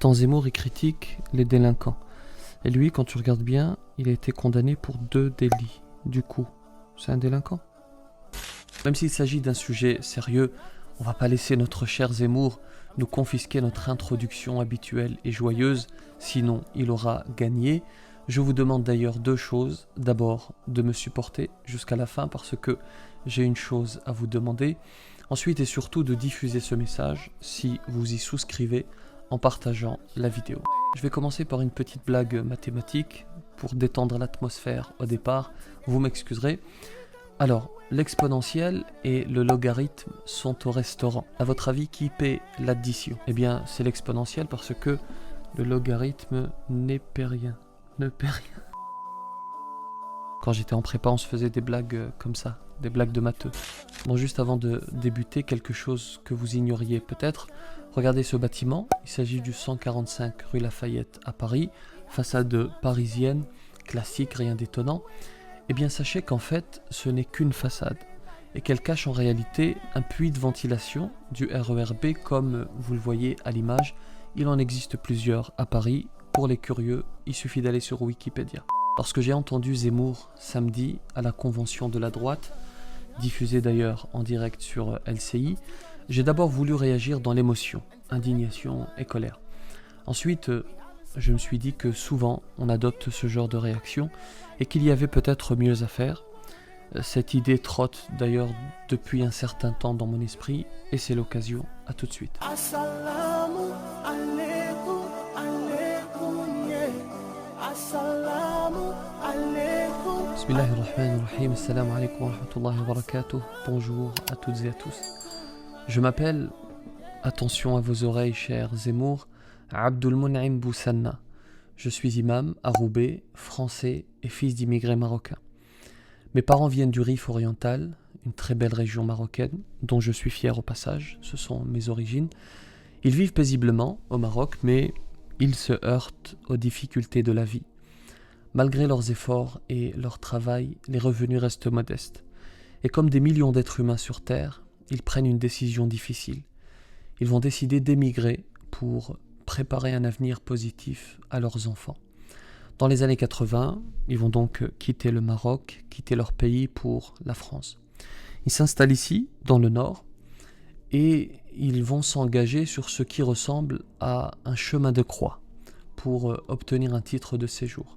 Attends, Zemmour, il critique les délinquants. Et lui, quand tu regardes bien, il a été condamné pour 2 délits. Du coup, c'est un délinquant. Même s'il s'agit d'un sujet sérieux, on va pas laisser notre cher Zemmour nous confisquer notre introduction habituelle et joyeuse, sinon il aura gagné. Je vous demande d'ailleurs 2 choses. D'abord, de me supporter jusqu'à la fin parce que j'ai une chose à vous demander. Ensuite et surtout de diffuser ce message si vous y souscrivez en partageant la vidéo. Je vais commencer par une petite blague mathématique pour détendre l'atmosphère au départ. Vous m'excuserez. Alors, l'exponentielle et le logarithme sont au restaurant. À votre avis, qui paie l'addition? Eh bien, c'est l'exponentielle parce que le logarithme ne paie rien. Quand j'étais en prépa, on se faisait des blagues comme ça, des blagues de matheux. Bon, juste avant de débuter, quelque chose que vous ignoriez peut-être. Regardez ce bâtiment, il s'agit du 145 rue Lafayette à Paris, façade parisienne, classique, rien d'étonnant. Eh bien, sachez qu'en fait, ce n'est qu'une façade et qu'elle cache en réalité un puits de ventilation du RER B comme vous le voyez à l'image. Il en existe plusieurs à Paris. Pour les curieux, il suffit d'aller sur Wikipédia. Lorsque j'ai entendu Zemmour samedi à la convention de la droite, diffusée d'ailleurs en direct sur LCI, j'ai d'abord voulu réagir dans l'émotion, indignation et colère. Ensuite, je me suis dit que souvent on adopte ce genre de réaction et qu'il y avait peut-être mieux à faire. Cette idée trotte d'ailleurs depuis un certain temps dans mon esprit et c'est l'occasion. À tout de suite. Assalamu alaikum, alaikum, yeah. Assalamu alaikum. Bismillahirrahmanirrahim. Assalamu alaikum wa rahmatullahi wa barakatuh. Bonjour à toutes et à tous. Je m'appelle, attention à vos oreilles cher Zemmour, Abdul Mun'im Boussanna. Je suis imam à Roubaix, français et fils d'immigrés marocains. Mes parents viennent du Rif oriental, une très belle région marocaine, dont je suis fier au passage, ce sont mes origines. Ils vivent paisiblement au Maroc, mais ils se heurtent aux difficultés de la vie. Malgré leurs efforts et leur travail, les revenus restent modestes. Et comme des millions d'êtres humains sur Terre, ils prennent une décision difficile. Ils vont décider d'émigrer pour préparer un avenir positif à leurs enfants. Dans les années 80, ils vont donc quitter le Maroc, quitter leur pays pour la France. Ils s'installent ici, dans le nord, et ils vont s'engager sur ce qui ressemble à un chemin de croix pour obtenir un titre de séjour.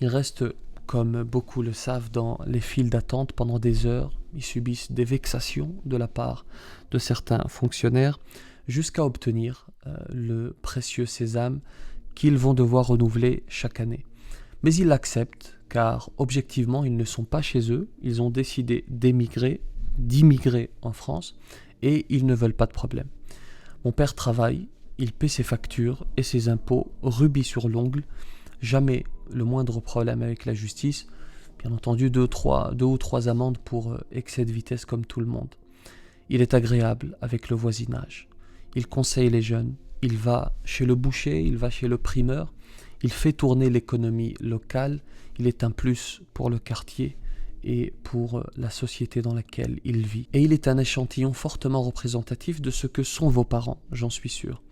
Ils restent, comme beaucoup le savent, dans les files d'attente pendant des heures. Ils subissent des vexations de la part de certains fonctionnaires jusqu'à obtenir le précieux sésame qu'ils vont devoir renouveler chaque année. Mais ils l'acceptent car objectivement ils ne sont pas chez eux, ils ont décidé d'immigrer en France et ils ne veulent pas de problème. Mon père travaille, il paie ses factures et ses impôts rubis sur l'ongle, jamais le moindre problème avec la justice, bien entendu 2 ou 3 amendes pour excès de vitesse comme tout le monde. Il est agréable avec le voisinage, il conseille les jeunes, il va chez le boucher, il va chez le primeur, il fait tourner l'économie locale, il est un plus pour le quartier et pour la société dans laquelle il vit. Et il est un échantillon fortement représentatif de ce que sont vos parents, j'en suis sûr.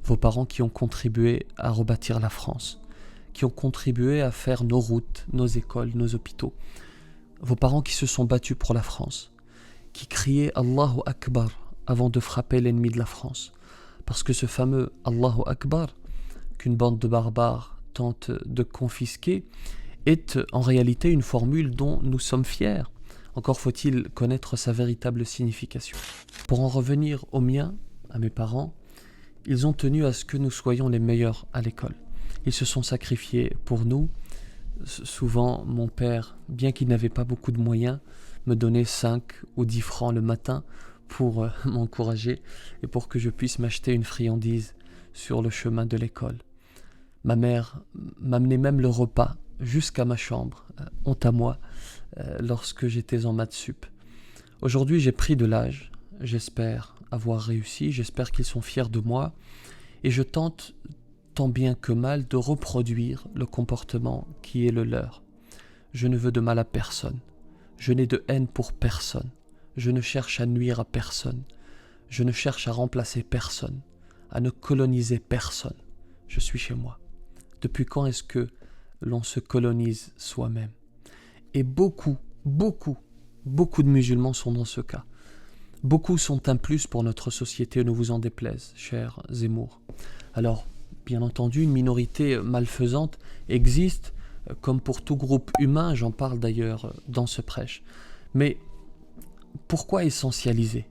Vos parents qui ont contribué à rebâtir la France, qui ont contribué à faire nos routes, nos écoles, nos hôpitaux. Vos parents qui se sont battus pour la France, qui criaient Allahu Akbar avant de frapper l'ennemi de la France. Parce que ce fameux Allahu Akbar, qu'une bande de barbares tente de confisquer, est en réalité une formule dont nous sommes fiers. Encore faut-il connaître sa véritable signification. Pour en revenir aux miens, à mes parents, ils ont tenu à ce que nous soyons les meilleurs à l'école. Ils se sont sacrifiés pour nous. Souvent, mon père, bien qu'il n'avait pas beaucoup de moyens, me donnait 5 ou 10 francs le matin pour m'encourager et pour que je puisse m'acheter une friandise sur le chemin de l'école. Ma mère m'amenait même le repas jusqu'à ma chambre, honte à moi, lorsque j'étais en maths sup. Aujourd'hui, j'ai pris de l'âge, j'espère avoir réussi, j'espère qu'ils sont fiers de moi et je tente tant bien que mal de reproduire le comportement qui est le leur. Je ne veux de mal à personne, je n'ai de haine pour personne. Je ne cherche à nuire à personne. Je ne cherche à remplacer personne, à ne coloniser personne. je suis chez moi. Depuis quand est-ce que l'on se colonise soi-même? Et beaucoup de musulmans sont dans ce cas. Beaucoup sont un plus pour notre société, ne vous en déplaise, cher Zemmour. Alors, bien entendu, une minorité malfaisante existe, comme pour tout groupe humain, j'en parle d'ailleurs dans ce prêche. Mais pourquoi essentialiser?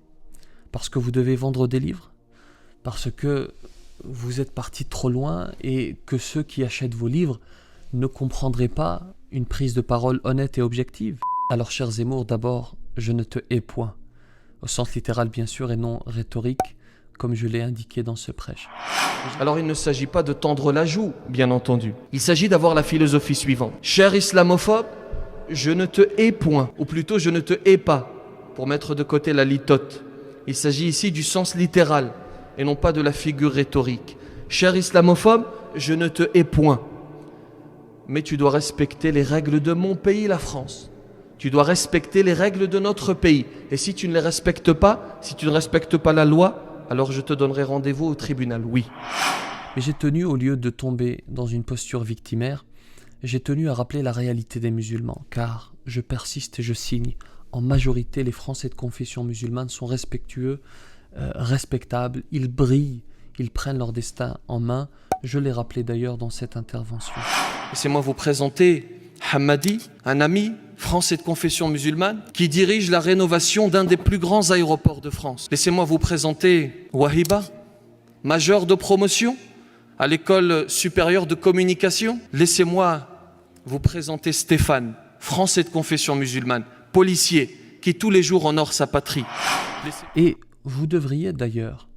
Parce que vous devez vendre des livres? Parce que vous êtes parti trop loin et que ceux qui achètent vos livres ne comprendraient pas une prise de parole honnête et objective? Alors, cher Zemmour, d'abord, je ne te hais point. Au sens littéral, bien sûr, et non rhétorique, comme je l'ai indiqué dans ce prêche. Alors il ne s'agit pas de tendre la joue, bien entendu. Il s'agit d'avoir la philosophie suivante. Cher islamophobe, je ne te hais point, ou plutôt je ne te hais pas, pour mettre de côté la litote. Il s'agit ici du sens littéral, et non pas de la figure rhétorique. Cher islamophobe, je ne te hais point. Mais tu dois respecter les règles de mon pays, la France. Tu dois respecter les règles de notre pays. Et si tu ne les respectes pas, si tu ne respectes pas la loi, alors je te donnerai rendez-vous au tribunal, oui. Mais j'ai tenu, au lieu de tomber dans une posture victimaire, j'ai tenu à rappeler la réalité des musulmans, car je persiste et je signe. En majorité, les Français de confession musulmane sont respectueux, respectables, ils brillent, ils prennent leur destin en main. Je l'ai rappelé d'ailleurs dans cette intervention. Laissez-moi vous présenter Hamadi, un ami français de confession musulmane qui dirige la rénovation d'un des plus grands aéroports de France. Laissez-moi vous présenter Wahiba, major de promotion à l'école supérieure de communication. Laissez-moi vous présenter Stéphane, français de confession musulmane, policier qui tous les jours honore sa patrie. Et vous devriez d'ailleurs,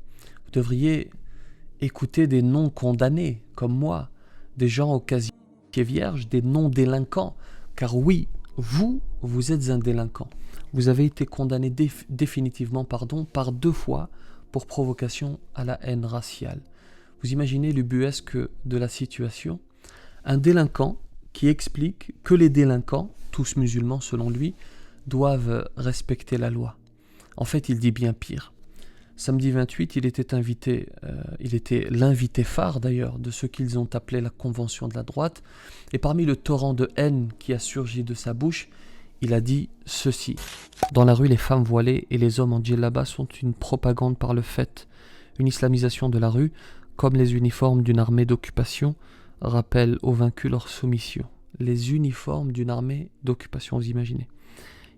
écouter des non-condamnés comme moi, des gens au casier vierge, des non-délinquants, car oui, vous êtes un délinquant. Vous avez été condamné définitivement par 2 fois pour provocation à la haine raciale. Vous imaginez l'ubuesque de la situation? Un délinquant qui explique que les délinquants, tous musulmans selon lui, doivent respecter la loi. En fait, il dit bien pire. Samedi 28, il était l'invité phare d'ailleurs de ce qu'ils ont appelé la convention de la droite. Et parmi le torrent de haine qui a surgi de sa bouche, il a dit ceci. Dans la rue, les femmes voilées et les hommes en djellaba sont une propagande par le fait. Une islamisation de la rue, comme les uniformes d'une armée d'occupation, rappelle aux vaincus leur soumission. Les uniformes d'une armée d'occupation, vous imaginez.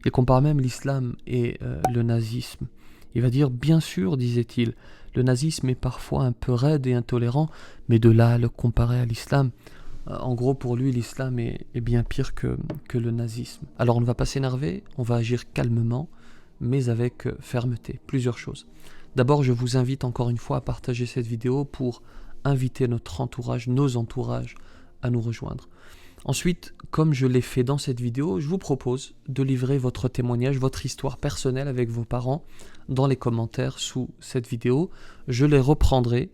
Il compare même l'islam et le nazisme. Il va dire, bien sûr, disait-il, le nazisme est parfois un peu raide et intolérant, mais de là à le comparer à l'islam, en gros pour lui l'islam est bien pire que le nazisme. Alors on ne va pas s'énerver, on va agir calmement, mais avec fermeté. Plusieurs choses. D'abord, je vous invite encore une fois à partager cette vidéo pour inviter notre entourage, nos entourages, à nous rejoindre. Ensuite, comme je l'ai fait dans cette vidéo, je vous propose de livrer votre témoignage, votre histoire personnelle avec vos parents dans les commentaires sous cette vidéo. Je les reprendrai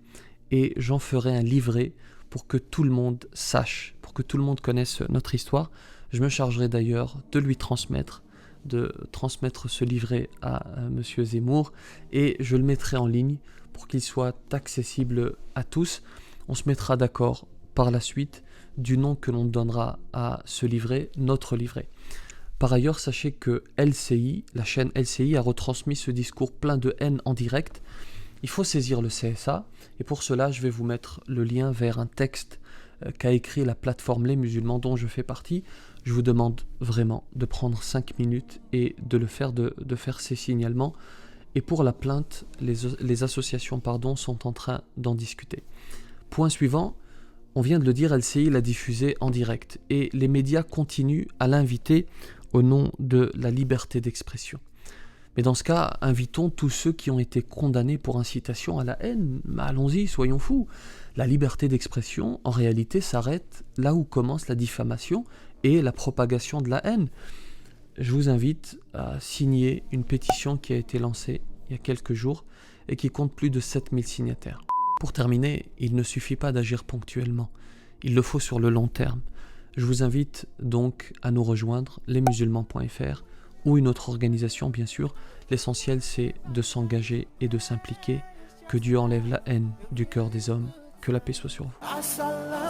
et j'en ferai un livret pour que tout le monde sache, pour que tout le monde connaisse notre histoire. Je me chargerai d'ailleurs de lui transmettre, ce livret à Monsieur Zemmour et je le mettrai en ligne pour qu'il soit accessible à tous. On se mettra d'accord par la suite du nom que l'on donnera à ce livret, notre livret. Par ailleurs, sachez que LCI, la chaîne LCI, a retransmis ce discours plein de haine en direct. Il faut saisir le CSA, et pour cela, je vais vous mettre le lien vers un texte qu'a écrit la plateforme Les Musulmans, dont je fais partie. Je vous demande vraiment de prendre 5 minutes et de le faire, de faire ces signalements. Et pour la plainte, les associations sont en train d'en discuter. Point suivant. On vient de le dire, LCI l'a diffusé en direct et les médias continuent à l'inviter au nom de la liberté d'expression. Mais dans ce cas, invitons tous ceux qui ont été condamnés pour incitation à la haine. Allons-y, soyons fous. La liberté d'expression, en réalité, s'arrête là où commence la diffamation et la propagation de la haine. Je vous invite à signer une pétition qui a été lancée il y a quelques jours et qui compte plus de 7000 signataires. Pour terminer, il ne suffit pas d'agir ponctuellement, il le faut sur le long terme. Je vous invite donc à nous rejoindre, lesmusulmans.fr ou une autre organisation bien sûr. L'essentiel c'est de s'engager et de s'impliquer. Que Dieu enlève la haine du cœur des hommes. Que la paix soit sur vous. Assalamu